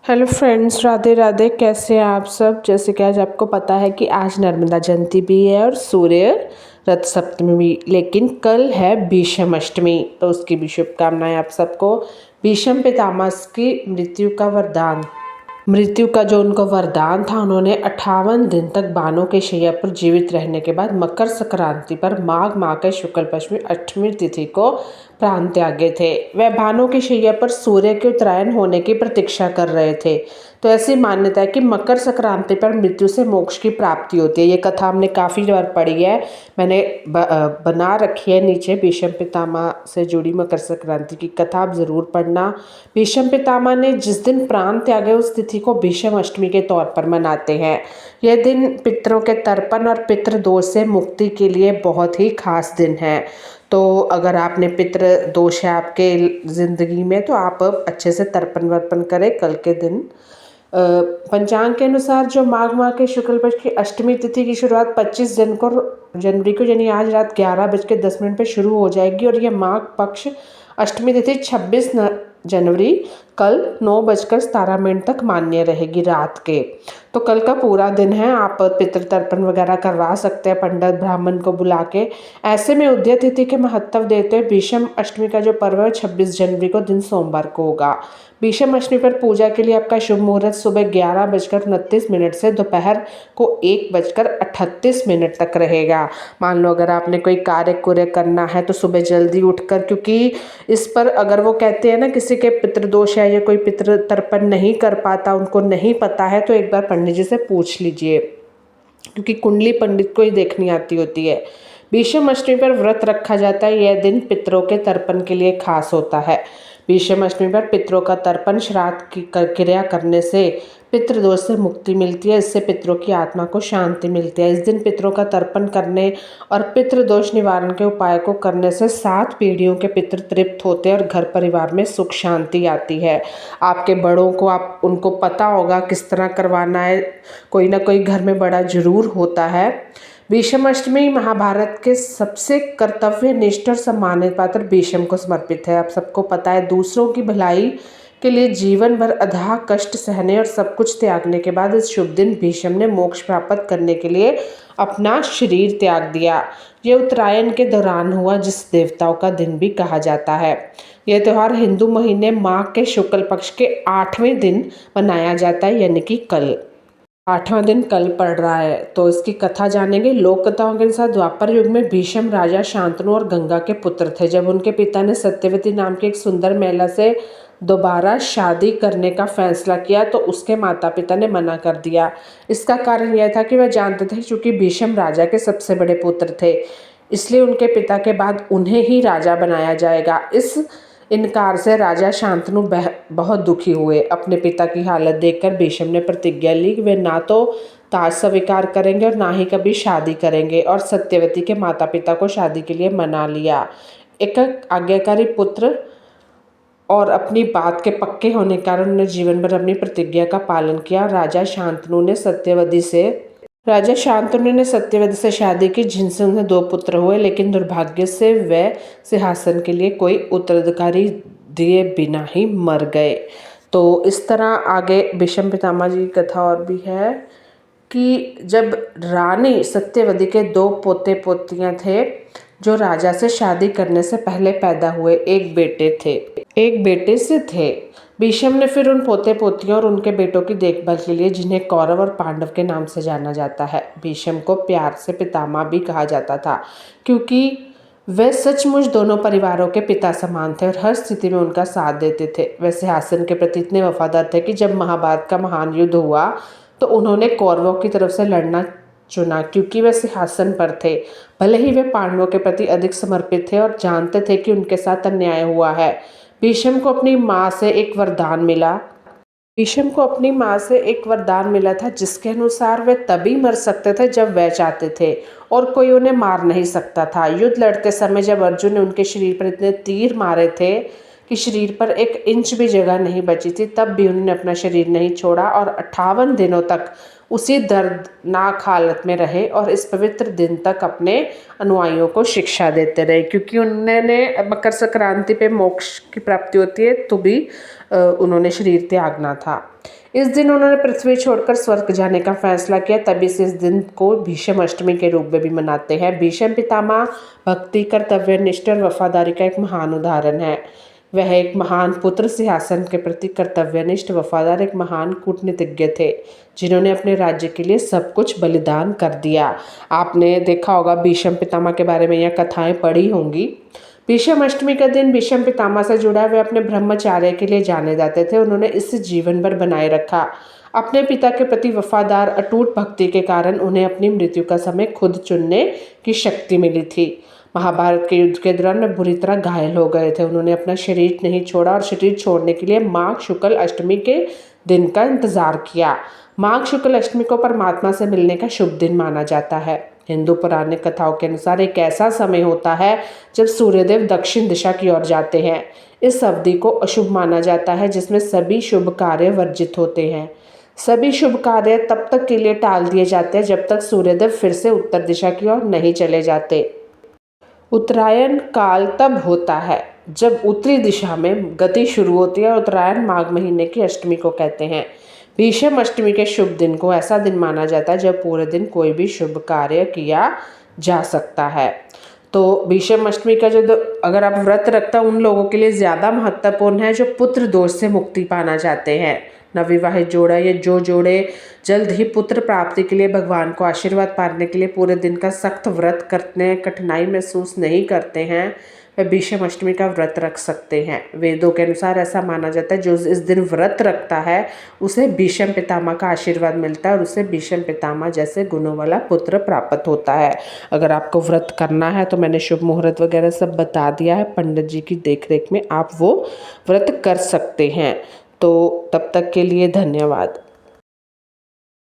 Hello friends, Radhe Radhe. कैसे हैं आप सब। जैसे कि आज आपको पता है कि आज नर्मदा जयंती भी है और सूर्य रथ सप्तमी भी, लेकिन कल है भीष्म अष्टमी। तो उसकी भी शुभकामनाएं आप सबको। भीष्म पितामह की मृत्यु का जो उनको वरदान था, उन्होंने 58 दिन तक बाणों के शैया पर जीवित रहने के बाद मकर संक्रांति पर माघ माह के शुक्ल पक्ष में अष्टमी तिथि को प्राण त्यागे थे। वह बाणों के शैया पर सूर्य के उत्तरायण होने की प्रतीक्षा कर रहे थे। तो ऐसी मान्यता है कि मकर संक्रांति पर मृत्यु से मोक्ष की प्राप्ति होती है। ये कथा हमने काफ़ी बार पढ़ी है, मैंने बना रखी है नीचे। भीष्म पितामह से जुड़ी मकर संक्रांति की कथा आप ज़रूर पढ़ना। भीष्म पितामह ने जिस दिन प्राण त्यागे उस तिथि को भीष्म अष्टमी के तौर पर मनाते हैं। यह दिन पितरों के तर्पण और पितृदोष से मुक्ति के लिए बहुत ही खास दिन है। तो अगर आपने पितृ दोष है आपके ज़िंदगी में, तो आप अच्छे से तर्पण वर्पण करें कल के दिन। पंचांग के अनुसार जो माघ माह के शुक्ल पक्ष की अष्टमी तिथि की शुरुआत 25 जनवरी को यानी आज रात 11:10 पे शुरू हो जाएगी और यह माघ पक्ष अष्टमी तिथि 26 जनवरी कल 9:17 तक मान्य रहेगी रात के। तो कल का पूरा दिन है, आप पितृतर्पण वगैरह करवा सकते हैं पंडित ब्राह्मण को बुला के। ऐसे में उदय तिथि के महत्व देते हुए भीष्म अष्टमी का जो पर्व है 26 जनवरी को दिन सोमवार को होगा। भीष्म अष्टमी पर पूजा के लिए आपका शुभ मुहूर्त सुबह 11:29 से दोपहर को 1:38 तक रहेगा। मान लो अगर आपने कोई कार्य करना है तो सुबह जल्दी उठकर, क्योंकि इस पर अगर वो कहते हैं ना किसी के पितृदोष है या कोई पितृ तर्पण नहीं कर पाता, उनको नहीं पता है, तो एक बार पंडित जी से पूछ लीजिए, क्योंकि कुंडली पंडित को ही देखनी आती होती है। भीष्म अष्टमी पर व्रत रखा जाता है। यह दिन पितरों के तर्पण के लिए खास होता है। भीष्म अष्टमी पर पितरों का तर्पण श्राद्ध की क्रिया करने से पितृदोष से मुक्ति मिलती है। इससे पितरों की आत्मा को शांति मिलती है। इस दिन पितरों का तर्पण करने और पितृदोष निवारण के उपाय को करने से 7 पीढ़ियों के पितृ तृप्त होते हैं और घर परिवार में सुख शांति आती है। आपके बड़ों को आप उनको पता होगा किस तरह करवाना है, कोई ना कोई घर में बड़ा जरूर होता है। भीष्म अष्टमी महाभारत के सबसे कर्तव्यनिष्ठ और सम्मानित पात्र भीष्म को समर्पित है। आप सबको पता है, दूसरों की भलाई के लिए जीवन भर अथाह कष्ट सहने और सब कुछ त्यागने के बाद इस शुभ दिन भीष्म ने मोक्ष प्राप्त करने के लिए अपना शरीर त्याग दिया। ये उत्तरायण के दौरान हुआ, जिस देवताओं का दिन भी कहा जाता है। यह त्यौहार हिंदू महीने माघ के शुक्ल पक्ष के 8वें दिन मनाया जाता है, यानी कि कल 8वां दिन कल पड़ रहा है। तो इसकी कथा जानेंगे। लोक कथाओं के अनुसार द्वापर युग में भीष्म राजा शांतनु और गंगा के पुत्र थे। जब उनके पिता ने सत्यवती नाम की एक सुंदर महिला से दोबारा शादी करने का फैसला किया तो उसके माता पिता ने मना कर दिया। इसका कारण यह था कि वह जानते थे चूंकि भीष्म राजा के सबसे बड़े पुत्र थे, इसलिए उनके पिता के बाद उन्हें ही राजा बनाया जाएगा। इस इनकार से राजा शांतनु बहुत दुखी हुए। अपने पिता की हालत देखकर भीष्म ने प्रतिज्ञा ली कि वे ना तो ताज स्वीकार करेंगे और ना ही कभी शादी करेंगे, और सत्यवती के माता पिता को शादी के लिए मना लिया। एक आज्ञाकारी पुत्र और अपनी बात के पक्के होने के कारण उन्होंने जीवन भर अपनी प्रतिज्ञा का पालन किया। राजा शांतनु ने सत्यवती से शादी की, जिनसे उन्हें 2 पुत्र हुए, लेकिन दुर्भाग्य से वे सिंहासन के लिए कोई उत्तराधिकारी दिए बिना ही मर गए। तो इस तरह आगे भीष्म पितामह जी की कथा और भी है कि जब रानी सत्यवती के 2 पोते पोतियां थे जो राजा से शादी करने से पहले पैदा हुए, एक बेटे से थे। भीष्म ने फिर उन पोते पोतियों और उनके बेटों की देखभाल के लिए, जिन्हें कौरव और पांडव के नाम से जाना जाता है, भीष्म को प्यार से पितामह भी कहा जाता था, क्योंकि वे सचमुच दोनों परिवारों के पिता समान थे और हर स्थिति में उनका साथ देते थे। वे सिंहासन के प्रति इतने वफादार थे कि जब महाभारत का महान युद्ध हुआ तो उन्होंने कौरवों की तरफ से लड़ना चुना, क्योंकि वे सिंहासन पर थे। भले ही वे पांडवों के प्रति अधिक समर्पित थे और जानते थे कि उनके साथ अन्याय हुआ है। भीष्म को अपनी माँ से एक वरदान मिला था, जिसके अनुसार वे तभी मर सकते थे जब वे चाहते थे और कोई उन्हें मार नहीं सकता था। युद्ध लड़ते समय जब अर्जुन ने उनके शरीर पर इतने तीर मारे थे कि शरीर पर 1 इंच भी जगह नहीं बची थी, तब भी उन्होंने अपना शरीर नहीं छोड़ा और 58 दिनों तक उसी दर्दनाक हालत में रहे और इस पवित्र दिन तक अपने अनुयायियों को शिक्षा देते रहे, क्योंकि उन्होंने मकर संक्रांति पे मोक्ष की प्राप्ति होती है, तो भी उन्होंने शरीर त्यागना था। इस दिन उन्होंने पृथ्वी छोड़कर स्वर्ग जाने का फैसला किया, तभी से इस दिन को भीष्म अष्टमी के रूप में भी मनाते हैं। भीष्म पितामह भक्ति, कर्तव्यनिष्ठ और वफादारी का एक महान उदाहरण है। वह एक महान पुत्र, सिंहासन के प्रति कर्तव्यनिष्ठ, वफादार, एक महान कूटनीतिज्ञ थे, जिन्होंने अपने राज्य के लिए सब कुछ बलिदान कर दिया। आपने देखा होगा, भीष्म पितामह के बारे में यह कथाएं पढ़ी होंगी। भीष्म अष्टमी का दिन भीष्म पितामह से जुड़ा है। वे अपने ब्रह्मचार्य के लिए जाने जाते थे। उन्होंने इसे जीवन भर बनाए रखा। अपने पिता के प्रति वफादार अटूट भक्ति के कारण उन्हें अपनी मृत्यु का समय खुद चुनने की शक्ति मिली थी। महाभारत के युद्ध के दौरान वे बुरी तरह घायल हो गए थे। उन्होंने अपना शरीर नहीं छोड़ा और शरीर छोड़ने के लिए माघ शुक्ल अष्टमी के दिन का इंतजार किया। माघ शुक्ल अष्टमी को परमात्मा से मिलने का शुभ दिन माना जाता है। हिंदू पौराणिक कथाओं के अनुसार एक ऐसा समय होता है जब सूर्यदेव दक्षिण दिशा की ओर जाते हैं। इस अवधि को अशुभ माना जाता है, जिसमें सभी शुभ कार्य वर्जित होते हैं। सभी शुभ कार्य तब तक के लिए टाल दिए जाते हैं जब तक सूर्यदेव फिर से उत्तर दिशा की ओर नहीं चले जाते। उत्तरायण काल तब होता है जब उत्तरी दिशा में गति शुरू होती है। उत्तरायण माघ महीने की अष्टमी को कहते हैं। भीष्म अष्टमी के शुभ दिन को ऐसा दिन माना जाता है जब पूरे दिन कोई भी शुभ कार्य किया जा सकता है। तो भीष्म अष्टमी का जो अगर आप व्रत रखता उन लोगों के लिए ज़्यादा महत्वपूर्ण है जो पुत्र दोष से मुक्ति पाना चाहते हैं। नवविवाहित जोड़ा या जो जोड़े जल्द ही पुत्र प्राप्ति के लिए भगवान को आशीर्वाद पाने के लिए पूरे दिन का सख्त व्रत करने कठिनाई महसूस नहीं करते हैं, वे भीष्म अष्टमी का व्रत रख सकते हैं। वेदों के अनुसार ऐसा माना जाता है जो इस दिन व्रत रखता है उसे भीष्म पितामह का आशीर्वाद मिलता है और उसे भीष्म पितामह जैसे गुणों वाला पुत्र प्राप्त होता है। अगर आपको व्रत करना है तो मैंने शुभ मुहूर्त वगैरह सब बता दिया है, पंडित जी की देखरेख में आप वो व्रत कर सकते हैं। तो तब तक के लिए धन्यवाद।